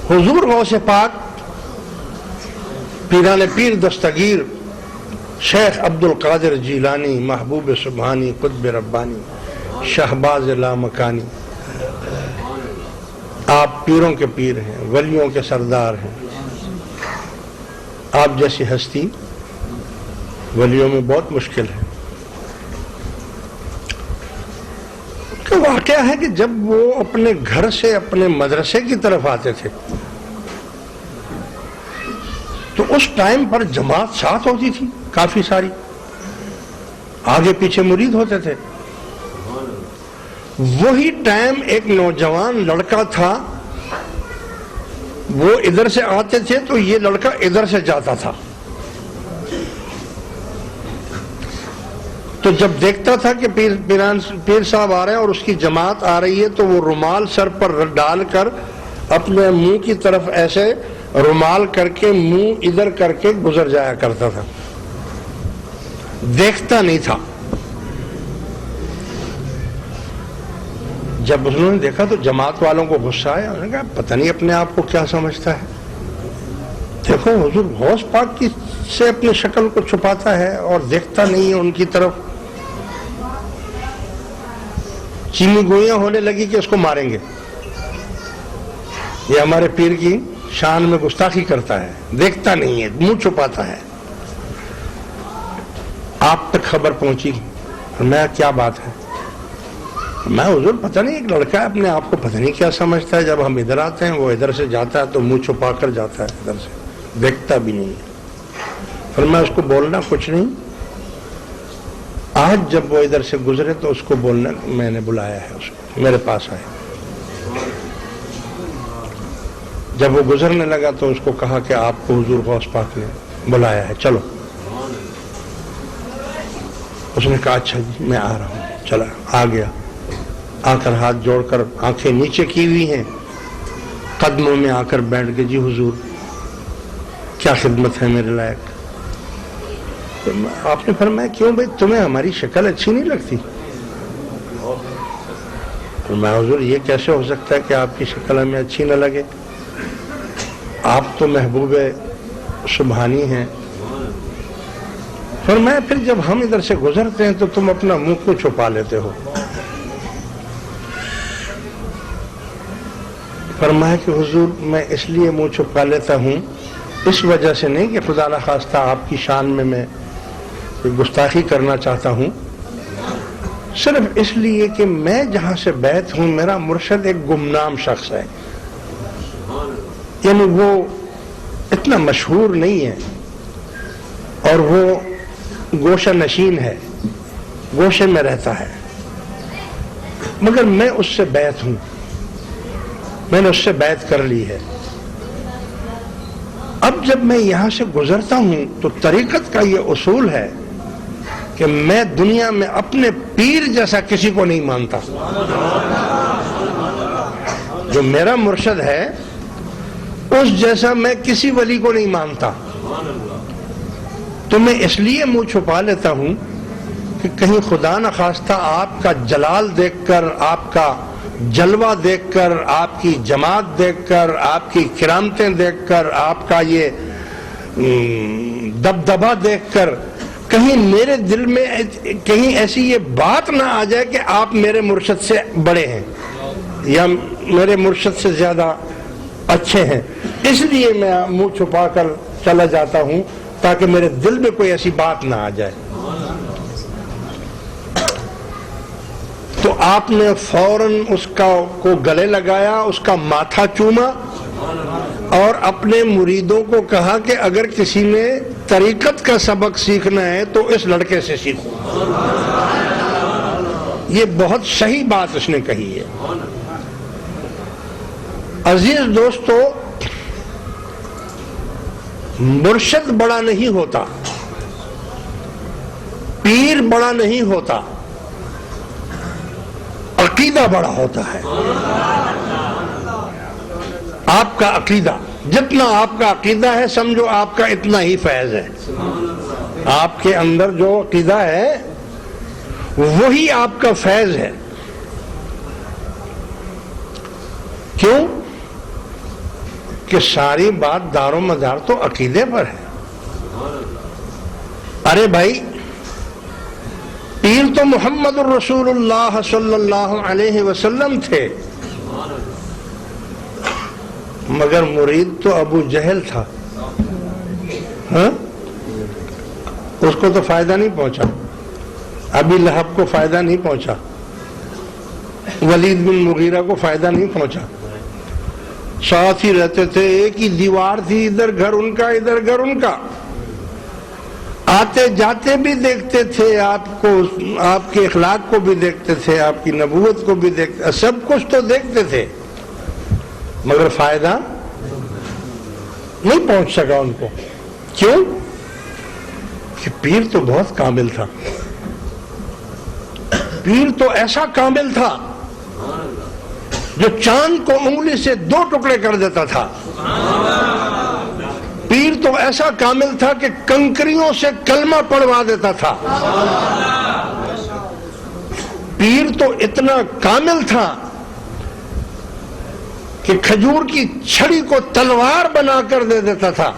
حضور غوث پاک پیران پیر دستگیر شیخ عبد القادر جیلانی محبوب سبحانی قطب ربانی شہباز لامکانی، آپ پیروں کے پیر ہیں، ولیوں کے سردار ہیں. آپ جیسی ہستی ولیوں میں بہت مشکل ہے. کہ واقعہ ہے کہ جب وہ اپنے گھر سے اپنے مدرسے کی طرف آتے تھے تو اس ٹائم پر جماعت ساتھ ہوتی تھی کافی ساری، آگے پیچھے مرید ہوتے تھے. وہی ٹائم ایک نوجوان لڑکا تھا، وہ ادھر سے آتے تھے تو یہ لڑکا ادھر سے جاتا تھا. تو جب دیکھتا تھا کہ پیر صاحب آ رہے ہیں اور اس کی جماعت آ رہی ہے تو وہ رومال سر پر ڈال کر اپنے منہ کی طرف ایسے رومال کر کے منہ ادھر کر کے گزر جایا کرتا تھا، دیکھتا نہیں تھا. جب انہوں نے دیکھا تو جماعت والوں کو غصہ آیا. انہوں نے کہا پتہ نہیں اپنے آپ کو کیا سمجھتا ہے، دیکھو حضور غوث پاک کی سے اپنی شکل کو چھپاتا ہے اور دیکھتا نہیں ہے ان کی طرف. چینی گوئیاں ہونے لگی کہ اس کو ماریں گے، یہ ہمارے پیر کی شان میں گستاخی کرتا ہے، دیکھتا نہیں ہے، منہ چھپاتا ہے. آپ تک خبر پہنچی. میں کیا بات ہے؟ میں حضور پتہ نہیں ایک لڑکا ہے اپنے آپ کو پتہ نہیں کیا سمجھتا ہے، جب ہم ادھر آتے ہیں وہ ادھر سے جاتا ہے تو منہ چھپا کر جاتا ہے، ادھر سے دیکھتا بھی نہیں ہے. پھر میں اس کو بولنا کچھ نہیں. آج جب وہ ادھر سے گزرے تو اس کو بولنا میں نے بلایا ہے، اس کو میرے پاس آئے. جب وہ گزرنے لگا تو اس کو کہا کہ آپ کو حضور غوث پاک نے بلایا ہے، چلو. اس نے کہا اچھا جی میں آ رہا ہوں. چلا آ گیا. آ کر ہاتھ جوڑ کر آنکھیں نیچے کی ہوئی ہیں، قدموں میں آ کر بیٹھ گئے. جی حضور کیا خدمت ہے میرے لائق؟ آپ نے فرمایا کیوں بھائی تمہیں ہماری شکل اچھی نہیں لگتی؟ فرمایا حضور یہ کیسے ہو سکتا ہے کہ آپ کی شکل ہمیں اچھی نہ لگے، آپ تو محبوب سبحانی ہیں. فرمایا پھر جب ہم ادھر سے گزرتے ہیں تو تم اپنا منہ کیوں چھپا لیتے ہو؟ فرمایا کہ حضور میں اس لیے منہ چھپا لیتا ہوں، اس وجہ سے نہیں کہ خدا نخواستہ آپ کی شان میں گستاخی کرنا چاہتا ہوں، صرف اس لیے کہ میں جہاں سے بیعت ہوں میرا مرشد ایک گمنام شخص ہے، یعنی وہ اتنا مشہور نہیں ہے اور وہ گوشہ نشین ہے، گوشے میں رہتا ہے، مگر میں اس سے بیعت ہوں، میں نے اس سے بیعت کر لی ہے. اب جب میں یہاں سے گزرتا ہوں تو طریقت کا یہ اصول ہے کہ میں دنیا میں اپنے پیر جیسا کسی کو نہیں مانتا. جو میرا مرشد ہے اس جیسا میں کسی ولی کو نہیں مانتا. تو میں اس لیے منہ چھپا لیتا ہوں کہ کہیں خدا نخواستہ آپ کا جلال دیکھ کر، آپ کا جلوہ دیکھ کر، آپ کی جماعت دیکھ کر، آپ کی کرامتیں دیکھ کر، آپ کا یہ دبدبہ دیکھ کر کہیں میرے دل میں کہیں ایسی یہ بات نہ آ جائے کہ آپ میرے مرشد سے بڑے ہیں یا میرے مرشد سے زیادہ اچھے ہیں. اس لیے میں منہ چھپا کر چلا جاتا ہوں تاکہ میرے دل میں کوئی ایسی بات نہ آ جائے. تو آپ نے فوراً اس کو گلے لگایا، اس کا ماتھا چوما اور اپنے مریدوں کو کہا کہ اگر کسی نے طریقت کا سبق سیکھنا ہے تو اس لڑکے سے سیکھو. یہ بہت صحیح بات اس نے کہی ہے. عزیز دوستو، مرشد بڑا نہیں ہوتا، پیر بڑا نہیں ہوتا، عقیدہ بڑا ہوتا ہے. آپ کا عقیدہ، جتنا آپ کا عقیدہ ہے سمجھو آپ کا اتنا ہی فیض ہے. آپ کے اندر جو عقیدہ ہے وہی آپ کا فیض ہے. کیوں؟ کہ ساری بات دار و مدار تو عقیدے پر ہے. ارے بھائی پیر تو محمد الرسول اللہ صلی اللہ علیہ وسلم تھے، مگر مرید تو ابو جہل تھا. ہاں اس کو تو فائدہ نہیں پہنچا، ابی لہب کو فائدہ نہیں پہنچا، ولید بن مغیرہ کو فائدہ نہیں پہنچا. ساتھ ہی رہتے تھے، ایک ہی دیوار تھی، ادھر گھر ان کا ادھر گھر ان کا. آتے جاتے بھی دیکھتے تھے آپ کو، آپ کے اخلاق کو بھی دیکھتے تھے، آپ کی نبوت کو بھی دیکھتے، سب کچھ تو دیکھتے تھے، مگر فائدہ نہیں پہنچ سکا ان کو. کیوں؟ کہ پیر تو بہت کامل تھا. پیر تو ایسا کامل تھا جو چاند کو انگلی سے 2 ٹکڑے کر دیتا تھا. پیر تو ایسا کامل تھا کہ کنکریوں سے کلمہ پڑھوا دیتا تھا. پیر تو اتنا کامل تھا کہ کھجور کی چھڑی کو تلوار بنا کر دے دیتا تھا.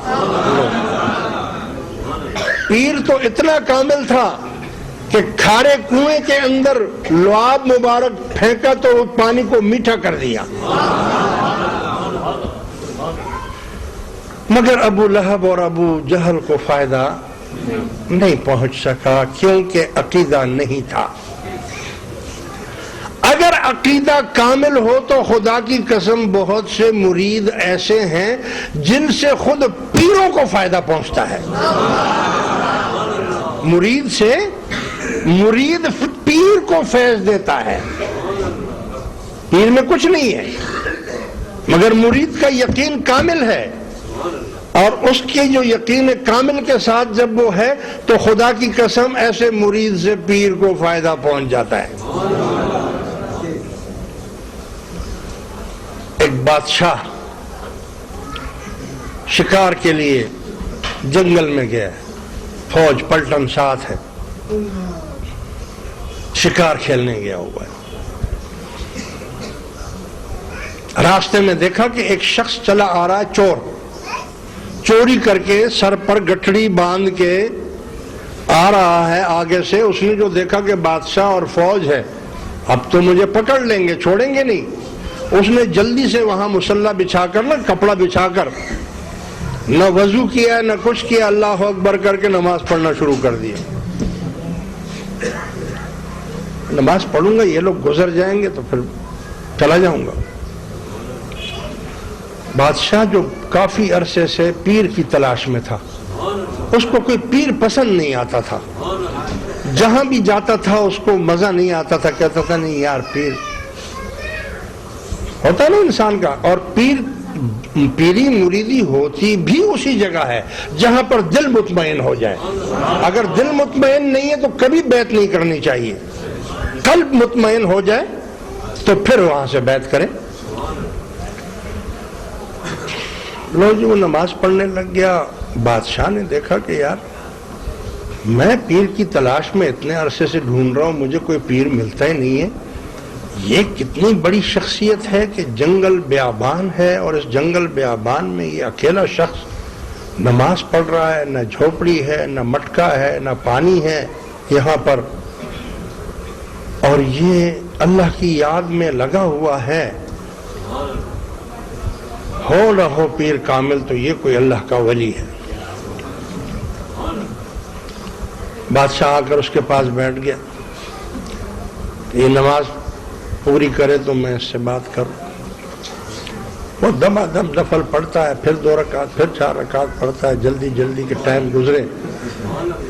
پیر تو اتنا کامل تھا کہ کھارے کنویں کے اندر لعاب مبارک پھینکا تو پانی کو میٹھا کر دیا. مگر ابو لہب اور ابو جہل کو فائدہ نہیں پہنچ سکا، کیونکہ عقیدہ نہیں تھا. اگر عقیدہ کامل ہو تو خدا کی قسم بہت سے مرید ایسے ہیں جن سے خود پیروں کو فائدہ پہنچتا ہے. مرید سے مرید پیر کو فیض دیتا ہے. پیر میں کچھ نہیں ہے مگر مرید کا یقین کامل ہے، اور اس کی جو یقین کامل کے ساتھ جب وہ ہے تو خدا کی قسم ایسے مرید سے پیر کو فائدہ پہنچ جاتا ہے. ایک بادشاہ شکار کے لیے جنگل میں گیا ہے، فوج پلٹن ساتھ ہے، شکار کھیلنے گیا ہوا ہے. راستے میں دیکھا کہ ایک شخص چلا آ رہا ہے، چوری کر کے سر پر گٹھڑی باندھ کے آ رہا ہے آگے سے. اس نے جو دیکھا کہ بادشاہ اور فوج ہے، اب تو مجھے پکڑ لیں گے، چھوڑیں گے نہیں. اس نے جلدی سے وہاں مسلح بچھا کر، نہ کپڑا بچھا کر، نہ وضو کیا نہ کچھ کیا، اللہ اکبر کر کے نماز پڑھنا شروع کر دیا. نماز پڑھوں گا، یہ لوگ گزر جائیں گے تو پھر چلا جاؤں گا. بادشاہ جو کافی عرصے سے پیر کی تلاش میں تھا، اس کو کوئی پیر پسند نہیں آتا تھا. جہاں بھی جاتا تھا اس کو مزہ نہیں آتا تھا، کہتا تھا نہیں یار، پیر ہوتا نا انسان کا. اور پیری مریدی ہوتی بھی اسی جگہ ہے جہاں پر دل مطمئن ہو جائے. اگر دل مطمئن نہیں ہے تو کبھی بیعت نہیں کرنی چاہیے. قلب مطمئن ہو جائے تو پھر وہاں سے بیعت کریں. لو جی وہ نماز پڑھنے لگ گیا. بادشاہ نے دیکھا کہ یار میں پیر کی تلاش میں اتنے عرصے سے ڈھونڈ رہا ہوں، مجھے کوئی پیر ملتا ہی نہیں ہے. یہ کتنی بڑی شخصیت ہے کہ جنگل بیابان ہے، اور اس جنگل بیابان میں یہ اکیلا شخص نماز پڑھ رہا ہے. نہ جھوپڑی ہے، نہ مٹکا ہے، نہ پانی ہے یہاں پر، اور یہ اللہ کی یاد میں لگا ہوا ہے. ہو نہ ہو پیر کامل تو یہ کوئی اللہ کا ولی ہے. بادشاہ آ کر اس کے پاس بیٹھ گیا. یہ نماز پوری کرے تو میں اس سے بات کروں. وہ دما دم نفل پڑھتا ہے، پھر 2 رکعت، پھر 4 رکعت پڑھتا ہے، جلدی جلدی کے ٹائم گزرے.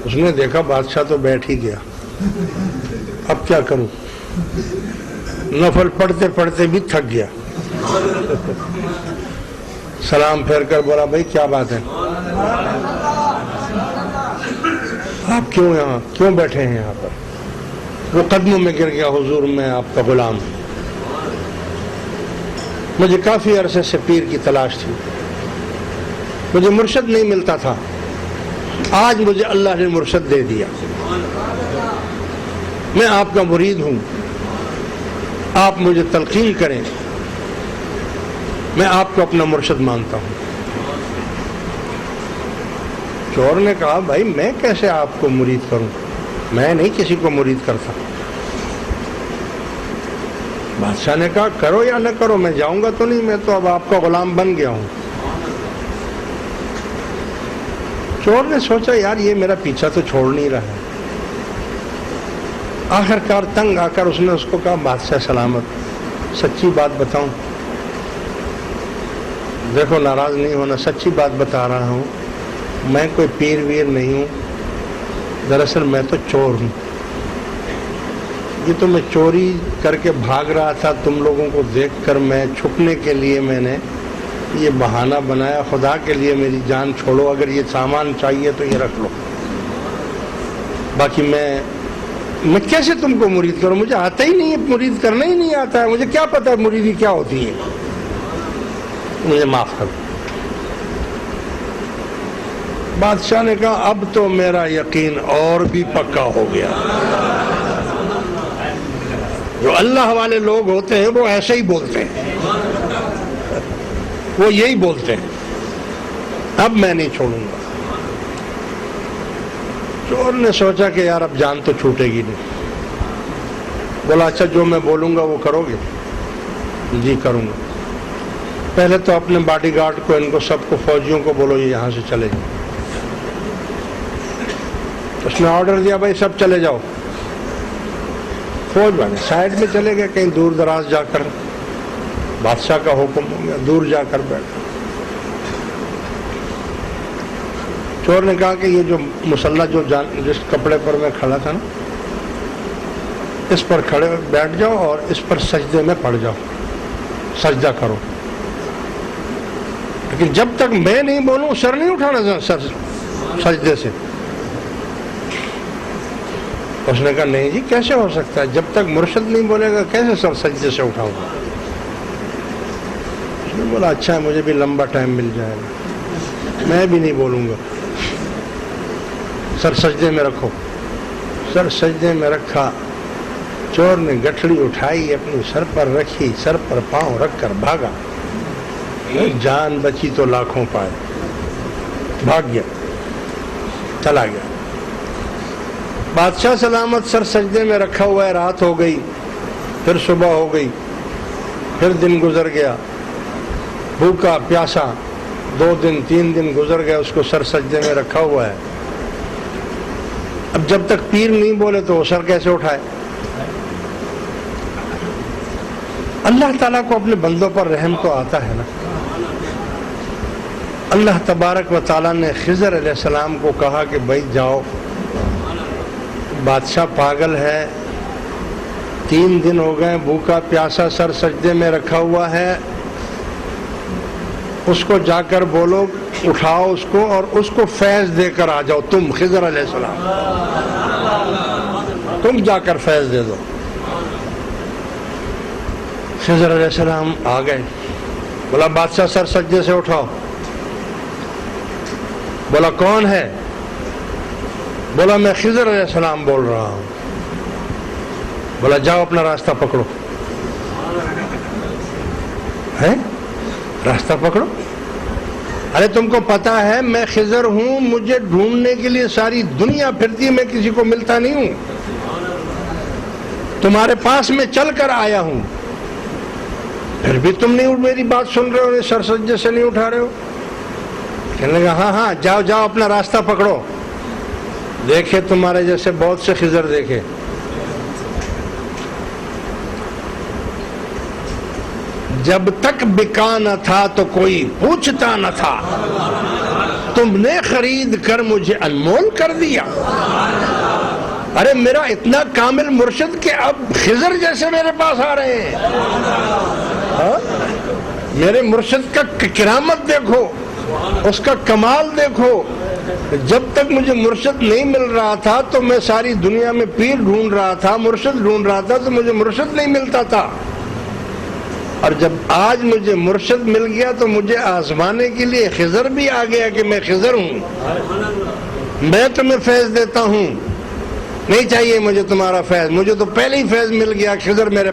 اس نے دیکھا بادشاہ تو بیٹھ ہی گیا، اب کیا کروں. نفل پڑھتے پڑھتے بھی تھک گیا. سلام پھیر کر بولا بھائی کیا بات ہے، آپ کیوں بیٹھے ہیں یہاں پر. وہ قدموں میں گر گیا، حضور میں آپ کا غلام، مجھے کافی عرصے سے پیر کی تلاش تھی، مجھے مرشد نہیں ملتا تھا، آج مجھے اللہ نے مرشد دے دیا. میں آپ کا مرید ہوں، آپ مجھے تلقین کریں. میں آپ کو اپنا مرشد مانتا ہوں۔ چور نے کہا بھائی میں کیسے آپ کو مرید کروں، میں نہیں کسی کو مرید کرتا۔ بادشاہ نے کہا کرو یا نہ کرو، میں جاؤں گا تو نہیں، میں تو اب آپ کا غلام بن گیا ہوں۔ چور نے سوچا یار یہ میرا پیچھا تو چھوڑ نہیں رہا ہے۔ آخر کار تنگ آ کر اس نے اس کو کہا بادشاہ سلامت، سچی بات بتاؤں؟ دیکھو ناراض نہیں ہونا، سچی بات بتا رہا ہوں، میں کوئی پیر ویر نہیں ہوں، دراصل میں تو چور ہوں۔ یہ تو میں چوری کر کے بھاگ رہا تھا، تم لوگوں کو دیکھ کر میں چھپنے کے لیے میں نے یہ بہانہ بنایا، خدا کے لیے میری جان چھوڑو، اگر یہ سامان چاہیے تو یہ رکھ لو، باقی میں کیسے تم کو مرید کروں، مجھے آتا ہی نہیں ہے، مرید کرنا ہی نہیں آتا ہے، مجھے کیا پتا ہے مریدی کیا ہوتی ہے، مجھے معاف کر۔ بادشاہ نے کہا اب تو میرا یقین اور بھی پکا ہو گیا، جو اللہ والے لوگ ہوتے ہیں وہ ایسے ہی بولتے ہیں، وہ یہی بولتے ہیں، اب میں نہیں چھوڑوں گا۔ چور نے سوچا کہ یار اب جان تو چھوٹے گی نہیں، بولا اچھا جو میں بولوں گا وہ کرو گے؟ جی کروں گا۔ پہلے تو اپنے باڈی گارڈ کو، ان کو سب کو، فوجیوں کو بولو یہ یہاں سے چلے جاؤ۔ اس نے آرڈر دیا بھائی سب چلے جاؤ۔ فوج والے سائڈ میں چلے گئے، کہیں دور دراز جا کر، بادشاہ کا حکم ہو گیا، دور جا کر بیٹھا۔ چور نے کہا کہ یہ جو مسلح جس کپڑے پر میں کھڑا تھا نا، اس پر کھڑے بیٹھ جاؤ اور اس پر سجدے میں پڑ جاؤ، سجدہ کرو، لیکن جب تک میں نہیں بولوں سر نہیں اٹھانا سر سجدے سے۔ اس نے کہا نہیں جی کیسے ہو سکتا ہے، جب تک مرشد نہیں بولے گا کیسے سر سجدے سے اٹھاؤں گا؟ اس نے بولا اچھا ہے مجھے بھی لمبا ٹائم مل جائے گا، میں بھی نہیں بولوں گا، سر سجدے میں رکھو۔ سر سجدے میں رکھا، چور نے گٹھڑی اٹھائی، اپنی سر پر رکھی، سر پر پاؤں رکھ کر بھاگا، جان بچی تو لاکھوں پائے، بھاگ گیا، چلا گیا۔ بادشاہ سلامت سر سجدے میں رکھا ہوا ہے، رات ہو گئی، پھر صبح ہو گئی، پھر دن گزر گیا، بھوکا پیاسا 2 دن 3 دن گزر گئے، اس کو سر سجدے میں رکھا ہوا ہے۔ اب جب تک پیر نہیں بولے تو وہ سر کیسے اٹھائے؟ اللہ تعالیٰ کو اپنے بندوں پر رحم تو آتا ہے نا۔ اللہ تبارک و تعالیٰ نے خضر علیہ السلام کو کہا کہ بھائی جاؤ، بادشاہ پاگل ہے، 3 دن ہو گئے بھوکا پیاسا سر سجدے میں رکھا ہوا ہے، اس کو جا کر بولو اٹھاؤ اس کو اور اس کو فیض دے کر آ جاؤ، تم خضر علیہ السلام تم جا کر فیض دے دو۔ خضر علیہ السلام آ گئے، بولا بادشاہ سر سجدے سے اٹھاؤ۔ بولا کون ہے؟ بولا میں خضر علیہ السلام بول رہا ہوں۔ بولا جاؤ اپنا راستہ پکڑو۔ ہے راستہ پکڑو؟ ارے تم کو پتا ہے میں خضر ہوں، مجھے ڈھونڈنے کے لیے ساری دنیا پھرتی ہے، میں کسی کو ملتا نہیں ہوں، تمہارے پاس میں چل کر آیا ہوں، پھر بھی تم نہیں میری بات سن رہے ہو، سر سجدے سے نہیں اٹھا رہے ہو۔ کہنے لگا ہاں ہاں جاؤ جاؤ اپنا راستہ پکڑو، دیکھے تمہارے جیسے بہت سے خضر دیکھے۔ جب تک بکا نہ تھا تو کوئی پوچھتا نہ تھا، تم نے خرید کر مجھے انمول کر دیا۔ ارے میرا اتنا کامل مرشد کہ اب خضر جیسے میرے پاس آ رہے ہیں۔ میرے مرشد کا کرامت دیکھو، اس کا کمال دیکھو۔ جب تک مجھے مرشد نہیں مل رہا تھا تو میں ساری دنیا میں پیر ڈھونڈ رہا تھا، مرشد ڈھونڈ رہا تھا، تو مجھے مرشد نہیں ملتا تھا، اور جب آج مجھے مرشد مل گیا تو مجھے آزمانے کے لیے خضر بھی آ گیا کہ میں خضر ہوں، میں تمہیں فیض دیتا ہوں، نہیں چاہیے مجھے تمہارا فیض، مجھے تو پہلے ہی فیض مل گیا، خضر میرے